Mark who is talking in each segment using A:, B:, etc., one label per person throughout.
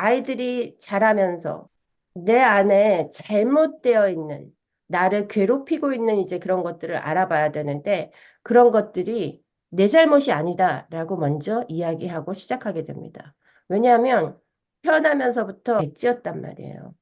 A: 아이들이 자라면서 내 안에 잘못되어 있는, 나를 괴롭히고 있는 이제 그런 것들을 알아봐야 되는데, 그런 것들이 내 잘못이 아니다라고 먼저 이야기하고 시작하게 됩니다. 왜냐하면 태어나면서부터 백지였단 말이에요.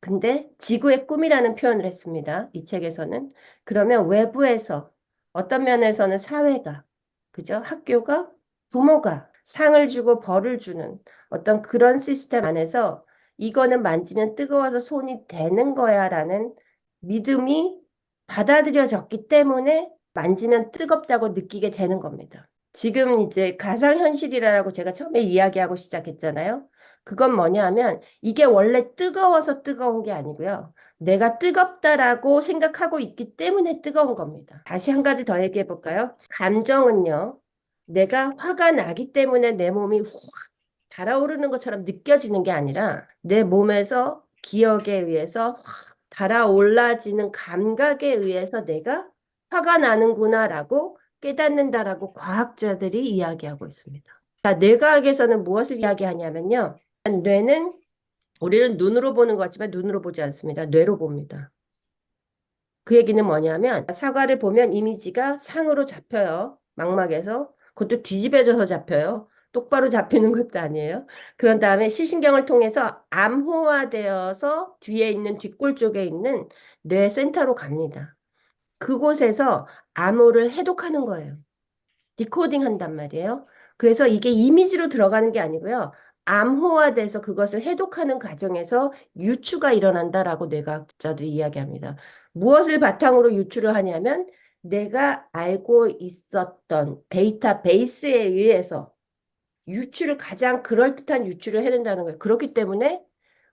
A: 근데 지구의 꿈이라는 표현을 했습니다. 이 책에서는. 그러면 외부에서 어떤 면에서는 사회가, 그죠? 학교가, 부모가 상을 주고 벌을 주는 어떤 그런 시스템 안에서 이거는 만지면 뜨거워서 손이 되는 거야라는 믿음이 받아들여졌기 때문에 만지면 뜨겁다고 느끼게 되는 겁니다. 지금 이제 가상현실이라고 제가 처음에 이야기하고 시작했잖아요. 그건 뭐냐 하면 이게 원래 뜨거워서 뜨거운 게 아니고요. 내가 뜨겁다라고 생각하고 있기 때문에 뜨거운 겁니다. 다시 한 가지 더 얘기해 볼까요? 감정은요. 내가 화가 나기 때문에 내 몸이 확 달아오르는 것처럼 느껴지는 게 아니라 내 몸에서 기억에 의해서 확 달아올라지는 감각에 의해서 내가 화가 나는구나라고 깨닫는다라고 과학자들이 이야기하고 있습니다. 자, 뇌과학에서는 무엇을 이야기하냐면요. 뇌는 우리는 눈으로 보는 것 같지만 눈으로 보지 않습니다. 뇌로 봅니다. 그 얘기는 뭐냐면 사과를 보면 이미지가 상으로 잡혀요. 망막에서. 그것도 뒤집어져서 잡혀요. 똑바로 잡히는 것도 아니에요. 그런 다음에 시신경을 통해서 암호화되어서 뒤에 있는 뒷골 쪽에 있는 뇌 센터로 갑니다. 그곳에서 암호를 해독하는 거예요. 디코딩 한단 말이에요. 그래서 이게 이미지로 들어가는 게 아니고요. 암호화돼서 그것을 해독하는 과정에서 유추가 일어난다라고 뇌과학자들이 이야기합니다. 무엇을 바탕으로 유추를 하냐면 내가 알고 있었던 데이터베이스에 의해서 유추를 가장 그럴듯한 유추를 해낸다는 거예요. 그렇기 때문에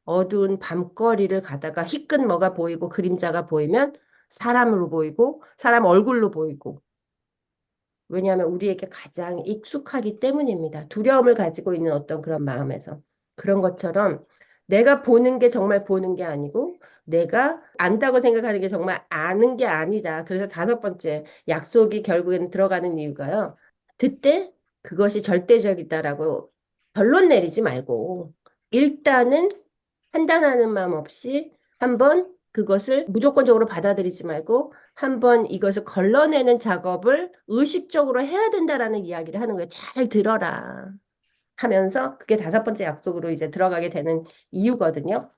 A: 어두운 밤거리를 가다가 희끗 뭐가 보이고 그림자가 보이면 사람으로 보이고 사람 얼굴로 보이고 왜냐하면 우리에게 가장 익숙하기 때문입니다. 두려움을 가지고 있는 어떤 그런 마음에서. 그런 것처럼 내가 보는 게 정말 보는 게 아니고 내가 안다고 생각하는 게 정말 아는 게 아니다. 그래서 다섯 번째 약속이 결국에는 들어가는 이유가요. 그때 그것이 절대적이다라고 결론 내리지 말고 일단은 판단하는 마음 없이 한번 그것을 무조건적으로 받아들이지 말고 한번 이것을 걸러내는 작업을 의식적으로 해야 된다라는 이야기를 하는 거예요. 잘 들어라 하면서 그게 다섯 번째 약속으로 이제 들어가게 되는 이유거든요.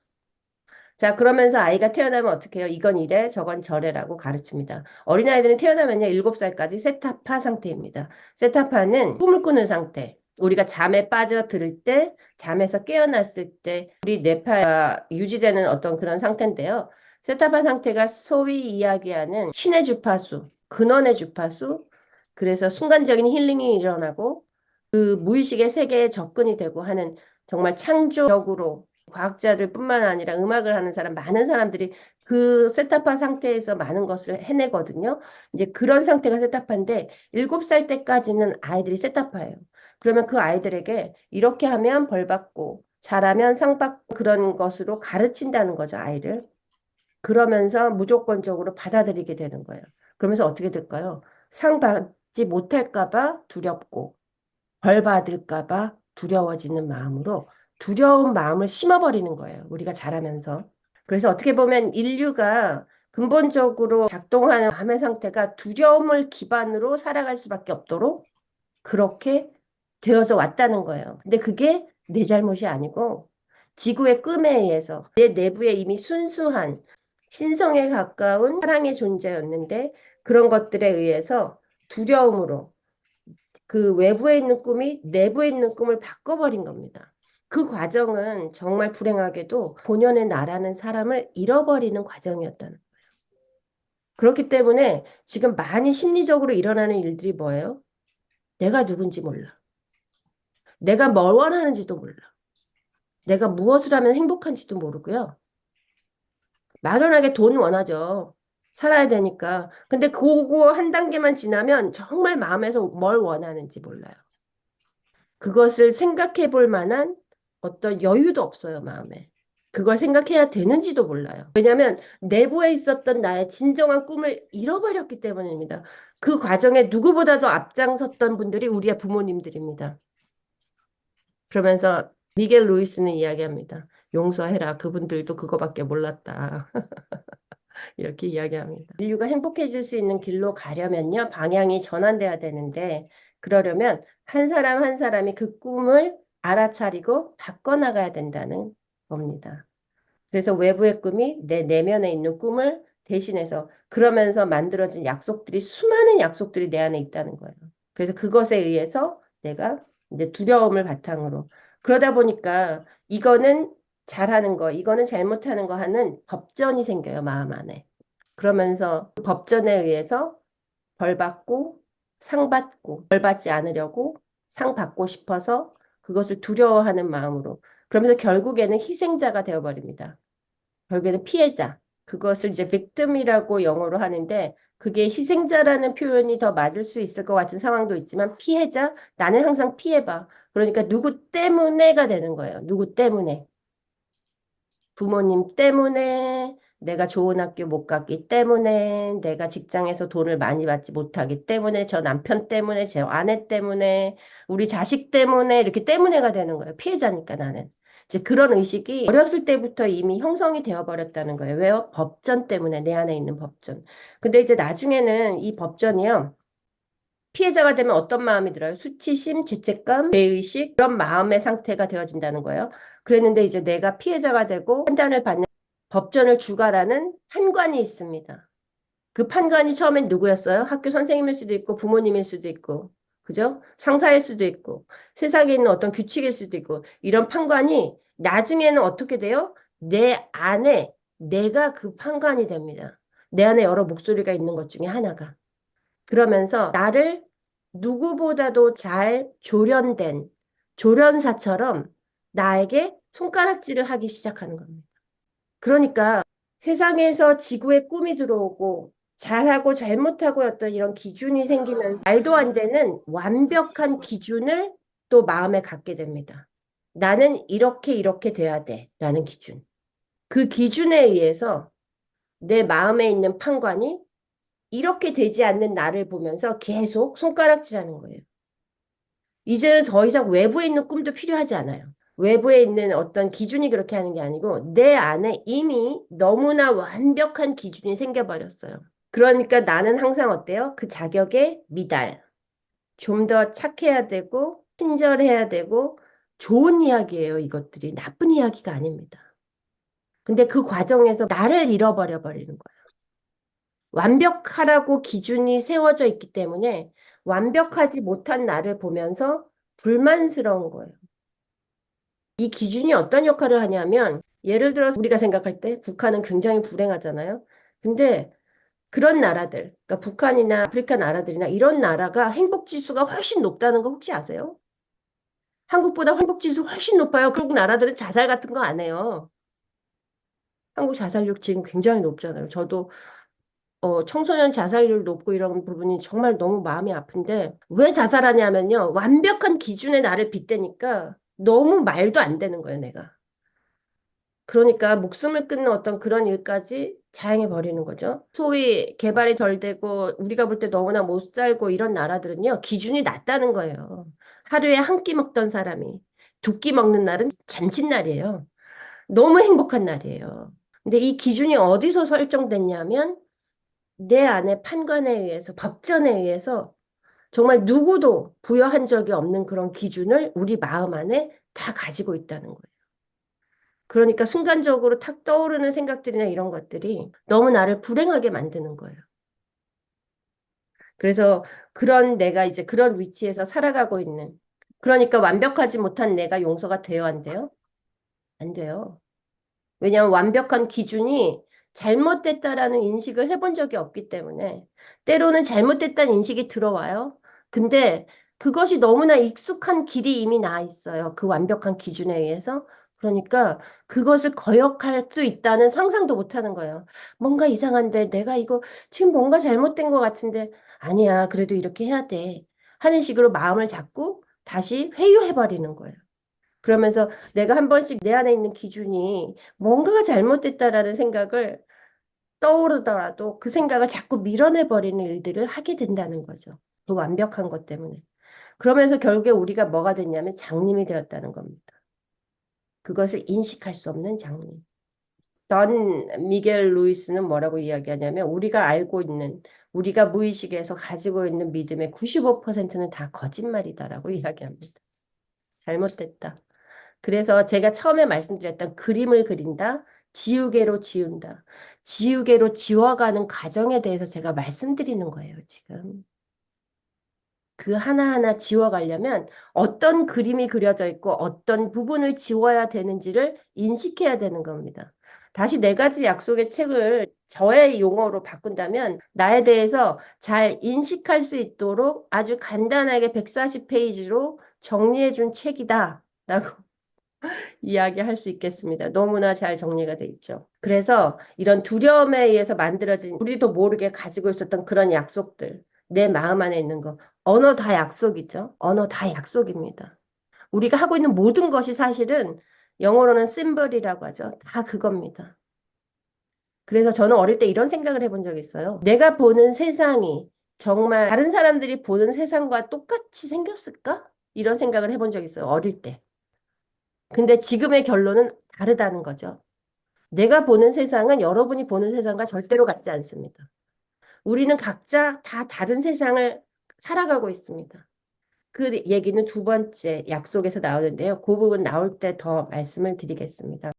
A: 자, 그러면서 아이가 태어나면 어떻게 해요? 이건 이래, 저건 저래라고 가르칩니다. 어린아이들은 태어나면요, 7살까지 세타파 상태입니다. 세타파는 꿈을 꾸는 상태. 우리가 잠에 빠져들 때, 잠에서 깨어났을 때, 우리 뇌파가 유지되는 어떤 그런 상태인데요. 세타파 상태가 소위 이야기하는 신의 주파수, 근원의 주파수, 그래서 순간적인 힐링이 일어나고, 그 무의식의 세계에 접근이 되고 하는 정말 창조적으로 과학자들 뿐만 아니라 음악을 하는 사람, 많은 사람들이 그 세타파 상태에서 많은 것을 해내거든요. 이제 그런 상태가 세타파인데, 7살 때까지는 아이들이 세타파예요. 그러면 그 아이들에게 이렇게 하면 벌 받고, 잘하면 상 받고 그런 것으로 가르친다는 거죠, 아이를. 그러면서 무조건적으로 받아들이게 되는 거예요. 그러면서 어떻게 될까요? 상 받지 못할까 봐 두렵고, 벌 받을까 봐 두려워지는 마음으로 두려운 마음을 심어버리는 거예요. 우리가 자라면서. 그래서 어떻게 보면 인류가 근본적으로 작동하는 마음의 상태가 두려움을 기반으로 살아갈 수밖에 없도록 그렇게 되어져 왔다는 거예요. 근데 그게 내 잘못이 아니고 지구의 꿈에 의해서 내 내부에 이미 순수한 신성에 가까운 사랑의 존재였는데 그런 것들에 의해서 두려움으로 그 외부에 있는 꿈이 내부에 있는 꿈을 바꿔버린 겁니다. 그 과정은 정말 불행하게도 본연의 나라는 사람을 잃어버리는 과정이었다는 거예요. 그렇기 때문에 지금 많이 심리적으로 일어나는 일들이 뭐예요? 내가 누군지 몰라. 내가 뭘 원하는지도 몰라. 내가 무엇을 하면 행복한지도 모르고요. 막연하게 돈 원하죠. 살아야 되니까. 근데 그거 한 단계만 지나면 정말 마음에서 뭘 원하는지 몰라요. 그것을 생각해 볼 만한 어떤 여유도 없어요, 마음에. 그걸 생각해야 되는지도 몰라요. 왜냐하면 내부에 있었던 나의 진정한 꿈을 잃어버렸기 때문입니다. 그 과정에 누구보다도 앞장섰던 분들이 우리의 부모님들입니다. 그러면서 미겔 루이스는 이야기합니다. 용서해라. 그분들도 그거밖에 몰랐다. 이렇게 이야기합니다. 인류가 행복해질 수 있는 길로 가려면요, 방향이 전환돼야 되는데, 그러려면 한 사람 한 사람이 그 꿈을 알아차리고 바꿔나가야 된다는 겁니다. 그래서 외부의 꿈이 내 내면에 있는 꿈을 대신해서 그러면서 만들어진 약속들이 수많은 약속들이 내 안에 있다는 거예요. 그래서 그것에 의해서 내가 이제 두려움을 바탕으로 그러다 보니까 이거는 잘하는 거, 이거는 잘못하는 거 하는 법전이 생겨요, 마음 안에. 그러면서 그 법전에 의해서 벌 받고 상 받고 벌 받지 않으려고 상 받고 싶어서 그것을 두려워하는 마음으로 그러면서 결국에는 희생자가 되어버립니다. 결국에는 피해자. 그것을 이제 victim이라고 영어로 하는데 그게 희생자라는 표현이 더 맞을 수 있을 것 같은 상황도 있지만 피해자, 나는 항상 피해봐. 그러니까 누구 때문에가 되는 거예요. 누구 때문에. 부모님 때문에, 내가 좋은 학교 못 갔기 때문에, 내가 직장에서 돈을 많이 받지 못하기 때문에, 저 남편 때문에, 제 아내 때문에, 우리 자식 때문에, 이렇게 때문에가 되는 거예요. 피해자니까 나는. 이제 그런 의식이 어렸을 때부터 이미 형성이 되어 버렸다는 거예요. 왜요? 법전 때문에, 내 안에 있는 법전. 근데 이제 나중에는 이 법전이요. 피해자가 되면 어떤 마음이 들어요? 수치심, 죄책감, 죄의식, 그런 마음의 상태가 되어진다는 거예요. 그랬는데 이제 내가 피해자가 되고 판단을 받는 법전을 주관하는 판관이 있습니다. 그 판관이 처음엔 누구였어요? 학교 선생님일 수도 있고 부모님일 수도 있고 그죠? 상사일 수도 있고 세상에 있는 어떤 규칙일 수도 있고 이런 판관이 나중에는 어떻게 돼요? 내 안에 내가 그 판관이 됩니다. 내 안에 여러 목소리가 있는 것 중에 하나가. 그러면서 나를 누구보다도 잘 조련된 조련사처럼 나에게 손가락질을 하기 시작하는 겁니다. 그러니까 세상에서 지구에 꿈이 들어오고 잘하고 잘못하고 어떤 이런 기준이 생기면서 말도 안 되는 완벽한 기준을 또 마음에 갖게 됩니다. 나는 이렇게 이렇게 돼야 돼 라는 기준. 그 기준에 의해서 내 마음에 있는 판관이 이렇게 되지 않는 나를 보면서 계속 손가락질하는 거예요. 이제는 더 이상 외부에 있는 꿈도 필요하지 않아요. 외부에 있는 어떤 기준이 그렇게 하는 게 아니고 내 안에 이미 너무나 완벽한 기준이 생겨버렸어요. 그러니까 나는 항상 어때요? 그 자격에 미달. 좀 더 착해야 되고 친절해야 되고 좋은 이야기예요, 이것들이. 나쁜 이야기가 아닙니다. 근데 그 과정에서 나를 잃어버려 버리는 거예요. 완벽하라고 기준이 세워져 있기 때문에 완벽하지 못한 나를 보면서 불만스러운 거예요. 이 기준이 어떤 역할을 하냐면 예를 들어서 우리가 생각할 때 북한은 굉장히 불행하잖아요. 근데 그런 나라들, 그러니까 북한이나 아프리카 나라들이나 이런 나라가 행복지수가 훨씬 높다는 거 혹시 아세요? 한국보다 행복지수 훨씬 높아요. 그런 나라들은 자살 같은 거 안 해요. 한국 자살률 지금 굉장히 높잖아요. 저도 청소년 자살률 높고 이런 부분이 정말 너무 마음이 아픈데 왜 자살하냐면요. 완벽한 기준에 나를 빗대니까 너무 말도 안 되는 거예요, 내가. 그러니까 목숨을 끊는 어떤 그런 일까지 자행해 버리는 거죠. 소위 개발이 덜 되고 우리가 볼 때 너무나 못 살고 이런 나라들은요. 기준이 낮다는 거예요. 하루에 한 끼 먹던 사람이 두 끼 먹는 날은 잔칫날이에요. 너무 행복한 날이에요. 근데 이 기준이 어디서 설정됐냐면 내 안에 판관에 의해서, 법전에 의해서 정말 누구도 부여한 적이 없는 그런 기준을 우리 마음 안에 다 가지고 있다는 거예요. 그러니까 순간적으로 탁 떠오르는 생각들이나 이런 것들이 너무 나를 불행하게 만드는 거예요. 그래서 그런 내가 이제 그런 위치에서 살아가고 있는, 그러니까 완벽하지 못한 내가 용서가 돼요, 안 돼요? 안 돼요. 왜냐하면 완벽한 기준이 잘못됐다라는 인식을 해본 적이 없기 때문에 때로는 잘못됐다는 인식이 들어와요. 근데 그것이 너무나 익숙한 길이 이미 나 있어요. 그 완벽한 기준에 의해서. 그러니까 그것을 거역할 수 있다는 상상도 못 하는 거예요. 뭔가 이상한데 내가 이거 지금 뭔가 잘못된 것 같은데 아니야. 그래도 이렇게 해야 돼. 하는 식으로 마음을 잡고 다시 회유해버리는 거예요. 그러면서 내가 한 번씩 내 안에 있는 기준이 뭔가가 잘못됐다라는 생각을 떠오르더라도 그 생각을 자꾸 밀어내버리는 일들을 하게 된다는 거죠. 그 완벽한 것 때문에. 그러면서 결국에 우리가 뭐가 됐냐면 장님이 되었다는 겁니다. 그것을 인식할 수 없는 장애. 던 미겔 루이스는 뭐라고 이야기하냐면 우리가 알고 있는 우리가 무의식에서 가지고 있는 믿음의 95%는 다 거짓말이다라고 이야기합니다. 잘못됐다. 그래서 제가 처음에 말씀드렸던 그림을 그린다, 지우개로 지운다, 지우개로 지워가는 과정에 대해서 제가 말씀드리는 거예요, 지금. 그 하나하나 지워가려면 어떤 그림이 그려져 있고 어떤 부분을 지워야 되는지를 인식해야 되는 겁니다. 다시 네 가지 약속의 책을 저의 용어로 바꾼다면 나에 대해서 잘 인식할 수 있도록 아주 간단하게 140페이지로 정리해 준 책이다 라고 이야기할 수 있겠습니다. 너무나 잘 정리가 돼 있죠. 그래서 이런 두려움에 의해서 만들어진 우리도 모르게 가지고 있었던 그런 약속들, 내 마음 안에 있는 거, 언어 다 약속이죠. 언어 다 약속입니다. 우리가 하고 있는 모든 것이 사실은 영어로는 심벌이라고 하죠. 다 그겁니다. 그래서 저는 어릴 때 이런 생각을 해본 적이 있어요. 내가 보는 세상이 정말 다른 사람들이 보는 세상과 똑같이 생겼을까? 이런 생각을 해본 적이 있어요. 어릴 때. 근데 지금의 결론은 다르다는 거죠. 내가 보는 세상은 여러분이 보는 세상과 절대로 같지 않습니다. 우리는 각자 다 다른 세상을 살아가고 있습니다. 그 얘기는 두 번째 약속에서 나오는데요. 그 부분 나올 때 더 말씀을 드리겠습니다.